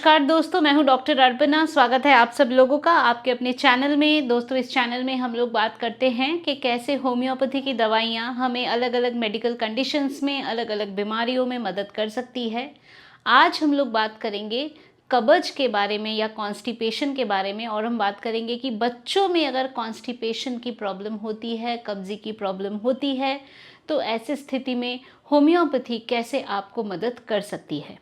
नमस्कार दोस्तों, मैं हूं डॉक्टर अर्पणा। स्वागत है आप सब लोगों का आपके अपने चैनल में। दोस्तों, इस चैनल में हम लोग बात करते हैं कि कैसे होम्योपैथी की दवाइयां हमें अलग अलग मेडिकल कंडीशंस में, अलग अलग बीमारियों में मदद कर सकती है। आज हम लोग बात करेंगे कब्ज के बारे में या कॉन्स्टिपेशन के बारे में, और हम बात करेंगे कि बच्चों में अगर कॉन्स्टिपेशन की प्रॉब्लम होती है, कब्जी की प्रॉब्लम होती है, तो ऐसी स्थिति में होम्योपैथी कैसे आपको मदद कर सकती है।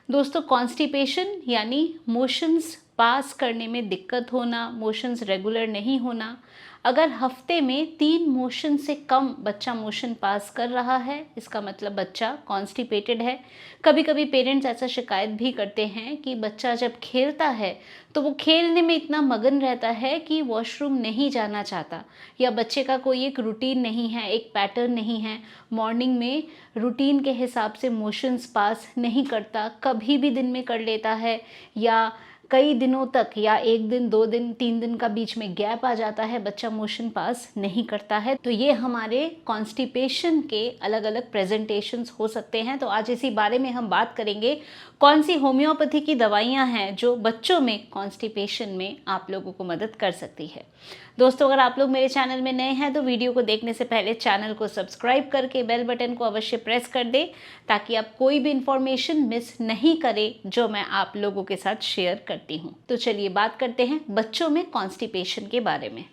दोस्तों, कॉन्स्टिपेशन यानी मोशंस पास करने में दिक्कत होना, मोशंस रेगुलर नहीं होना। अगर हफ्ते में 3 मोशन से कम बच्चा मोशन पास कर रहा है, इसका मतलब बच्चा कॉन्स्टिपेटेड है। कभी कभी पेरेंट्स ऐसा शिकायत भी करते हैं कि बच्चा जब खेलता है तो वो खेलने में इतना मगन रहता है कि वॉशरूम नहीं जाना चाहता, या बच्चे का कोई एक रूटीन नहीं है, एक पैटर्न नहीं है, मॉर्निंग में रूटीन के हिसाब से मोशंस पास नहीं करता, कभी भी दिन में कर लेता है, या कई दिनों तक या 1 दिन 2 दिन 3 दिन का बीच में गैप आ जाता है, बच्चा मोशन पास नहीं करता है। तो ये हमारे कॉन्स्टिपेशन के अलग अलग प्रेजेंटेशंस हो सकते हैं। तो आज इसी बारे में हम बात करेंगे, कौन सी होम्योपैथी की दवाइयाँ हैं जो बच्चों में कॉन्स्टिपेशन में आप लोगों को मदद कर सकती है। दोस्तों, अगर आप लोग मेरे चैनल में नए हैं तो वीडियो को देखने से पहले चैनल को सब्सक्राइब करके बेल बटन को अवश्य प्रेस कर दें, ताकि आप कोई भी इंफॉर्मेशन मिस नहीं करें जो मैं आप लोगों के साथ शेयर करती हूँ। तो चलिए बात करते हैं बच्चों में कॉन्स्टिपेशन के बारे में।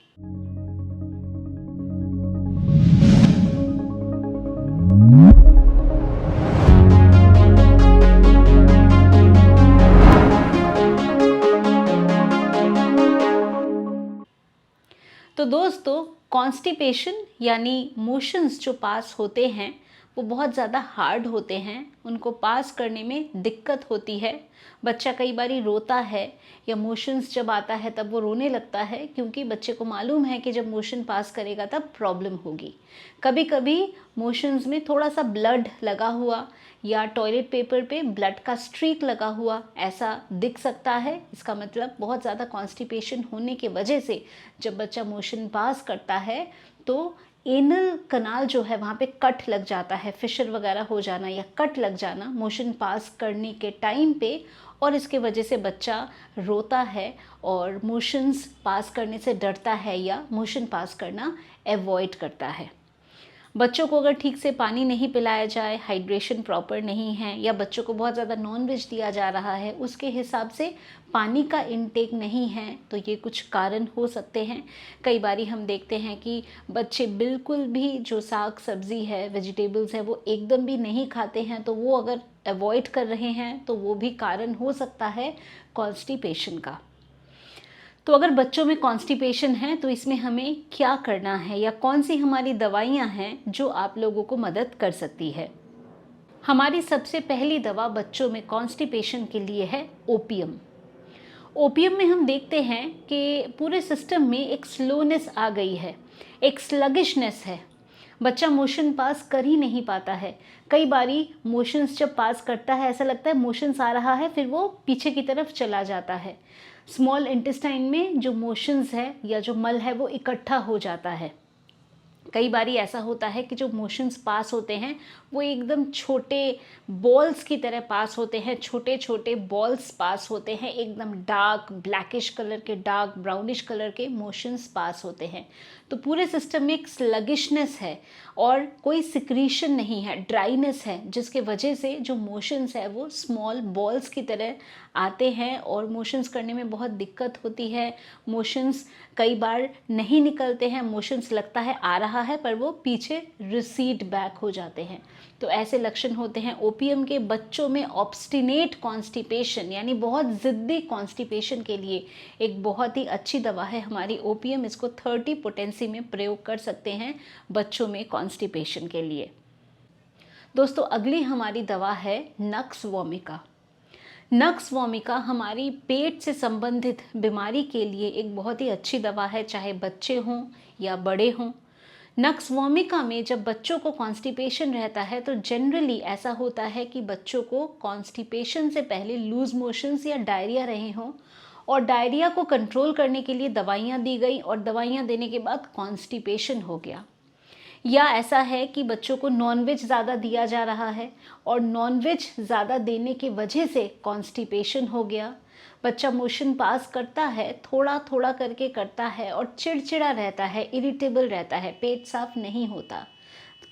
तो दोस्तों, कॉन्स्टिपेशन यानी मोशंस जो पास होते हैं वो बहुत ज़्यादा हार्ड होते हैं, उनको पास करने में दिक्कत होती है। बच्चा कई बारी रोता है, या मोशंस जब आता है तब वो रोने लगता है, क्योंकि बच्चे को मालूम है कि जब मोशन पास करेगा तब प्रॉब्लम होगी। कभी कभी मोशंस में थोड़ा सा ब्लड लगा हुआ या टॉयलेट पेपर पे ब्लड का स्ट्रीक लगा हुआ ऐसा दिख सकता है। इसका मतलब बहुत ज़्यादा कॉन्स्टिपेशन होने के वजह से जब बच्चा मोशन पास करता है तो एनल कनाल जो है वहाँ पे कट लग जाता है, फिशर वगैरह हो जाना या कट लग जाना मोशन पास करने के टाइम पे, और इसके वजह से बच्चा रोता है और मोशंस पास करने से डरता है या मोशन पास करना अवॉइड करता है। बच्चों को अगर ठीक से पानी नहीं पिलाया जाए, हाइड्रेशन प्रॉपर नहीं है, या बच्चों को बहुत ज़्यादा नॉनवेज दिया जा रहा है, उसके हिसाब से पानी का इनटेक नहीं है, तो ये कुछ कारण हो सकते हैं। कई बारी हम देखते हैं कि बच्चे बिल्कुल भी जो साग सब्ज़ी है, वेजिटेबल्स है, वो एकदम भी नहीं खाते हैं, तो वो अगर अवॉइड कर रहे हैं तो वो भी कारण हो सकता है कॉन्स्टिपेशन का। तो अगर बच्चों में कॉन्स्टिपेशन है तो इसमें हमें क्या करना है, या कौन सी हमारी दवाइयाँ हैं जो आप लोगों को मदद कर सकती है। हमारी सबसे पहली दवा बच्चों में कॉन्स्टिपेशन के लिए है ओपियम। ओपियम में हम देखते हैं कि पूरे सिस्टम में एक स्लोनेस आ गई है, एक स्लगिशनेस है, बच्चा मोशन पास कर ही नहीं पाता है। कई बारी मोशंस जब पास करता है ऐसा लगता है मोशंस आ रहा है, फिर वो पीछे की तरफ चला जाता है। स्मॉल इंटेस्टाइन में जो मोशंस है या जो मल है वो इकट्ठा हो जाता है। कई बारी ऐसा होता है कि जो मोशंस पास होते हैं वो एकदम छोटे बॉल्स की तरह पास होते हैं, छोटे छोटे बॉल्स पास होते हैं, एकदम डार्क ब्लैकिश कलर के, डार्क ब्राउनिश कलर के मोशंस पास होते हैं। तो पूरे सिस्टम में एक स्लगिशनेस है और कोई सिक्रीशन नहीं है, ड्राइनेस है, जिसके वजह से जो मोशंस है वो स्मॉल बॉल्स की तरह आते हैं और मोशंस करने में बहुत दिक्कत होती है। मोशंस कई बार नहीं निकलते हैं, मोशंस लगता है आ रहा है पर वो पीछे रिसीड बैक हो जाते हैं। तो ऐसे लक्षण होते हैं ओपियम के। बच्चों में ऑब्स्टिनेट कॉन्स्टिपेशन यानी बहुत ज़िद्दी कॉन्स्टिपेशन के लिए एक बहुत ही अच्छी दवा है हमारी ओपियम। इसको 30 पोटेंसी में प्रयोग कर सकते हैं बच्चों में कॉन्स्टिपेशन के लिए। दोस्तों, अगली हमारी दवा है नक्स वोमिका। नक्स वोमिका हमारी पेट से संबंधित बीमारी के लिए एक बहुत ही अच्छी दवा है, चाहे बच्चे हों या बड़े हों। नक्स वोमिका में जब बच्चों को कॉन्स्टिपेशन रहता है तो जनरली ऐसा होता है कि बच्चों को कॉन्स्टिपेशन से पहले लूज मोशंस या डायरिया रहे हों, और डायरिया को कंट्रोल करने के लिए दवाइयाँ दी गई और दवाइयाँ देने के बाद कॉन्स्टिपेशन हो गया, या ऐसा है कि बच्चों को नॉनवेज ज़्यादा दिया जा रहा है और नॉनवेज ज़्यादा देने की वजह से कॉन्स्टिपेशन हो गया, बच्चा मोशन पास करता है, थोड़ा थोड़ा करके करता है और चिड़चिड़ा रहता है, इरिटेबल रहता है, पेट साफ नहीं होता।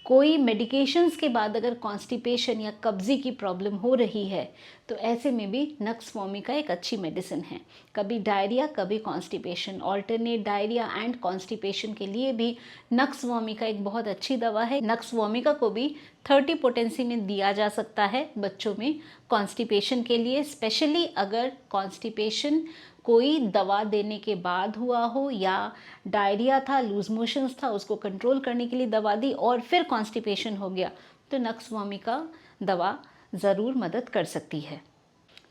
कोई मेडिकेशंस के बाद अगर कॉन्स्टिपेशन या कब्ज़ी की प्रॉब्लम हो रही है तो ऐसे में भी नक्स वोमिका एक अच्छी मेडिसिन है। कभी डायरिया कभी constipation, alternate diarrhoea and constipation के लिए भी नक्स वोमिका एक बहुत अच्छी दवा है। नक्स वोमिका को भी 30 पोटेंसी में दिया जा सकता है बच्चों में कॉन्स्टिपेशन के लिए, स्पेशली अगर कॉन्स्टिपेशन कोई दवा देने के बाद हुआ हो या डायरिया था, लूज मोशंस था, उसको कंट्रोल करने के लिए दवा दी और फिर कॉन्स्टिपेशन हो गया तो नक्स वोमिका दवा ज़रूर मदद कर सकती है।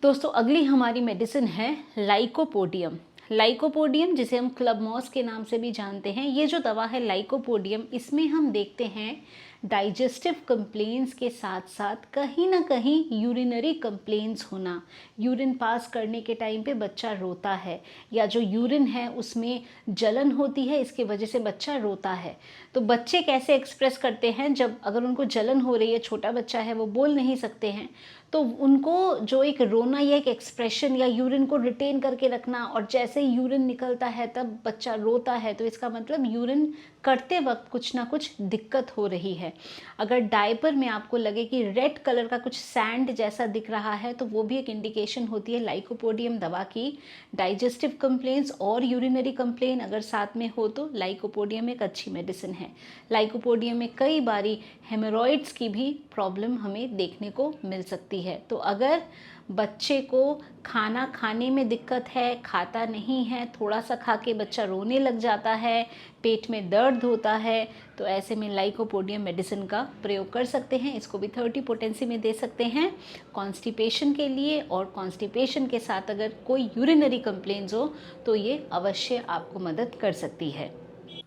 दोस्तों अगली हमारी मेडिसिन है लाइकोपोडियम। लाइकोपोडियम जिसे हम क्लब मॉस के नाम से भी जानते हैं, ये जो दवा है लाइकोपोडियम, इसमें हम देखते हैं डाइजेस्टिव कंप्लेंट्स के साथ साथ कहीं ना कहीं यूरिनरी कंप्लेंट्स होना। यूरिन पास करने के टाइम पे बच्चा रोता है या जो यूरिन है उसमें जलन होती है, इसके वजह से बच्चा रोता है। तो बच्चे कैसे एक्सप्रेस करते हैं जब अगर उनको जलन हो रही है, छोटा बच्चा है वो बोल नहीं सकते हैं, तो उनको जो एक रोना या एक एक्सप्रेशन या यूरिन को रिटेन करके रखना और जैसे ही यूरिन निकलता है तब बच्चा रोता है, तो इसका मतलब यूरिन करते वक्त कुछ ना कुछ दिक्कत हो रही है। अगर डायपर में आपको लगे कि रेड कलर का कुछ सैंड जैसा दिख रहा है तो वो भी एक इंडिकेशन होती है लाइकोपोडियम दवा की। डाइजेस्टिव कंप्लेंट्स और यूरिनरी कंप्लेन अगर साथ में हो तो लाइकोपोडियम एक अच्छी मेडिसिन है। लाइकोपोडियम में कई बारी हेमोरॉइड्स की भी प्रॉब्लम हमें देखने को मिल सकती है। तो अगर बच्चे को खाना खाने में दिक्कत है, खाता नहीं है, थोड़ा सा खा के बच्चा रोने लग जाता है, पेट में दर्द होता है, तो ऐसे में लाइकोपोडियम मेडिसिन का प्रयोग कर सकते हैं। इसको भी 30 पोटेंसी में दे सकते हैं कॉन्स्टिपेशन के लिए, और कॉन्स्टिपेशन के साथ अगर कोई यूरिनरी कंप्लेंट्स हो तो ये अवश्य आपको मदद कर सकती है।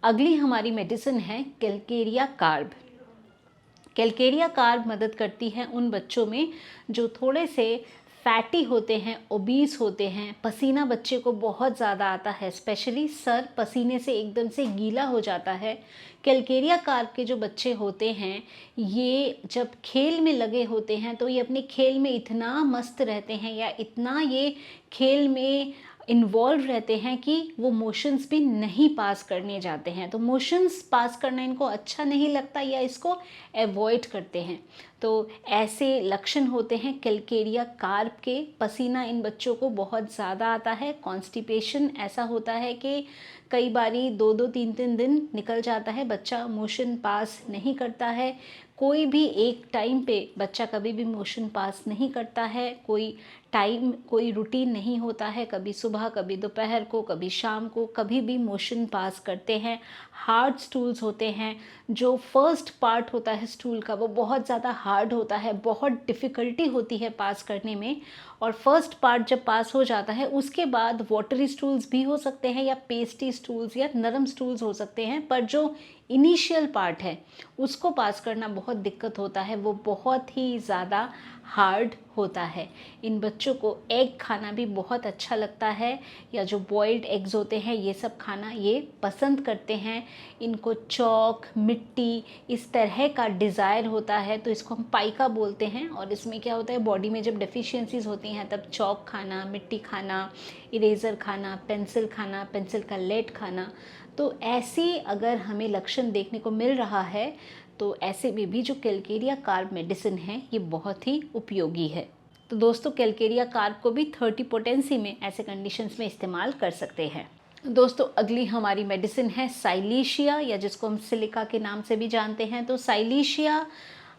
अगली हमारी मेडिसिन है कैलकेरिया कार्ब। कैलकेरिया कार्ब मदद करती है उन बच्चों में जो थोड़े से फैटी होते हैं, ओबीस होते हैं, पसीना बच्चे को बहुत ज़्यादा आता है, स्पेशली सर पसीने से एकदम से गीला हो जाता है। कैलकेरिया कार्ब के जो बच्चे होते हैं ये जब खेल में लगे होते हैं तो ये अपने खेल में इतना मस्त रहते हैं या इतना ये खेल में इन्वॉल्व रहते हैं कि वो मोशंस भी नहीं पास करने जाते हैं। तो मोशंस पास करना इनको अच्छा नहीं लगता या इसको एवॉइड करते हैं। तो ऐसे लक्षण होते हैं कैलकेरिया कार्ब के। पसीना इन बच्चों को बहुत ज़्यादा आता है। कॉन्स्टिपेशन ऐसा होता है कि कई बारी 2-2, 3-3 दिन निकल जाता है, बच्चा मोशन पास नहीं करता है। कोई भी एक टाइम पे बच्चा कभी भी मोशन पास नहीं करता है, कोई टाइम कोई रूटीन नहीं होता है, कभी सुबह कभी दोपहर को कभी शाम को कभी भी मोशन पास करते हैं। हार्ड स्टूल्स होते हैं, जो फर्स्ट पार्ट होता है स्टूल का वो बहुत ज़्यादा हार्ड होता है, बहुत डिफ़िकल्टी होती है पास करने में, और फर्स्ट पार्ट जब पास हो जाता है उसके बाद वाटरी स्टूल्स भी हो सकते हैं या पेस्टी स्टूल्स या नरम स्टूल्स हो सकते हैं, पर जो इनिशियल पार्ट है उसको पास करना बहुत दिक्कत होता है, वो बहुत ही ज़्यादा हार्ड होता है। इन बच्चों को एग खाना भी बहुत अच्छा लगता है, या जो बॉइल्ड एग्स होते हैं ये सब खाना ये पसंद करते हैं। इनको चॉक, मिट्टी इस तरह का डिज़ायर होता है, तो इसको हम पाइका बोलते हैं। और इसमें क्या होता है, बॉडी में जब डेफिशिएंसीज होती हैं तब चॉक खाना, मिट्टी खाना, इरेज़र खाना, पेंसिल का लेड खाना, तो ऐसी अगर हमें लक्षण देखने को मिल रहा है तो ऐसे में भी जो कैलकेरिया कार्ब मेडिसिन है ये बहुत ही उपयोगी है। तो दोस्तों कैलकेरिया कार्ब को भी 30 पोटेंसी में ऐसे कंडीशंस में इस्तेमाल कर सकते हैं। दोस्तों अगली हमारी मेडिसिन है साइलीशिया, या जिसको हम सिलिका के नाम से भी जानते हैं। तो साइलीशिया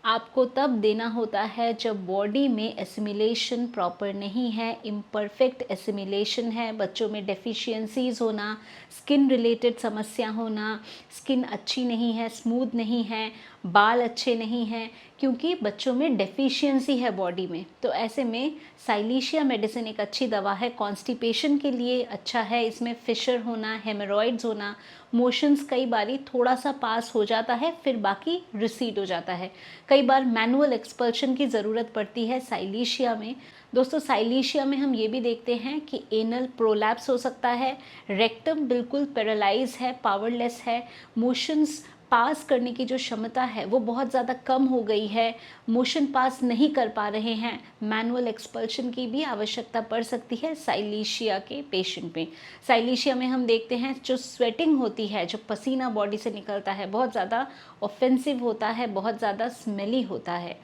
आपको तब देना होता है जब बॉडी में एसिमिलेशन प्रॉपर नहीं है, इम्परफेक्ट एसिमिलेशन है, बच्चों में डेफिशिएंसीज होना, स्किन रिलेटेड समस्या होना, स्किन अच्छी नहीं है, स्मूथ नहीं है, बाल अच्छे नहीं हैं, क्योंकि बच्चों में डेफिशिएंसी है बॉडी में। तो ऐसे में साइलीशिया मेडिसिन एक अच्छी दवा है, कॉन्स्टिपेशन के लिए अच्छा है। इसमें फिशर होना, हेमोरॉइड्स होना, मोशंस कई बारी थोड़ा सा पास हो जाता है फिर बाकी रिसीड हो जाता है, कई बार मैनुअल एक्सपल्शन की ज़रूरत पड़ती है साइलीशिया में। दोस्तों साइलीशिया में हम ये भी देखते हैं कि एनल प्रोलैप्स हो सकता है, रेक्टम बिल्कुल पैरालाइज है, पावरलेस है, मोशंस पास करने की जो क्षमता है वो बहुत ज़्यादा कम हो गई है, मोशन पास नहीं कर पा रहे हैं, मैनुअल एक्सपल्शन की भी आवश्यकता पड़ सकती है साइलीशिया के पेशेंट में। साइलीशिया में हम देखते हैं जो स्वेटिंग होती है, जो पसीना बॉडी से निकलता है, बहुत ज़्यादा ऑफेंसिव होता है, बहुत ज़्यादा स्मेली होता है।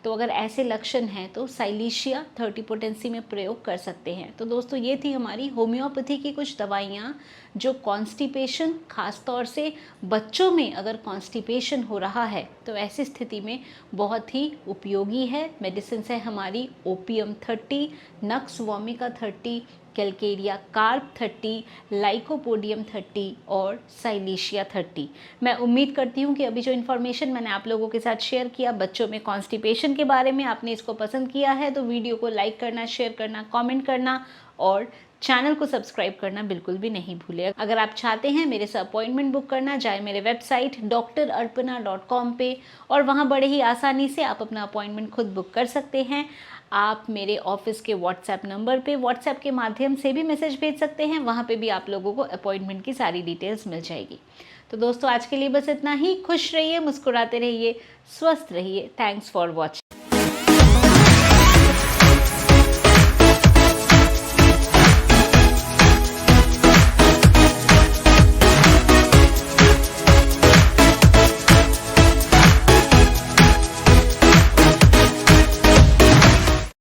तो अगर ऐसे लक्षण हैं तो साइलीशिया 30 पोटेंसी में प्रयोग कर सकते हैं। तो दोस्तों ये थी हमारी होम्योपैथी की कुछ दवाइयाँ जो कॉन्स्टिपेशन, ख़ास तौर से बच्चों में अगर कॉन्स्टिपेशन हो रहा है तो ऐसी स्थिति में बहुत ही उपयोगी है। मेडिसिन है हमारी opium 30, nux vomica 30, Calcarea carp 30, lycopodium 30 और साइलीशिया 30। मैं उम्मीद करती हूँ कि अभी जो इन्फॉर्मेशन मैंने आप लोगों के साथ शेयर किया बच्चों में कॉन्स्टिपेशन के बारे में, आपने इसको पसंद किया है तो वीडियो को लाइक करना, शेयर करना, कमेंट करना और चैनल को सब्सक्राइब करना बिल्कुल भी नहीं भूलें। अगर आप चाहते हैं मेरे से अपॉइंटमेंट बुक करना, जाए मेरे वेबसाइट drarpana.com पे और वहाँ बड़े ही आसानी से आप अपना अपॉइंटमेंट खुद बुक कर सकते हैं। आप मेरे ऑफिस के व्हाट्सएप नंबर पे व्हाट्सएप के माध्यम से भी मैसेज भेज सकते हैं, वहाँ पे भी आप लोगों को अपॉइंटमेंट की सारी डिटेल्स मिल जाएगी। तो दोस्तों आज के लिए बस इतना ही। खुश रहिए, मुस्कुराते रहिए, स्वस्थ रहिए। Thanks for watching.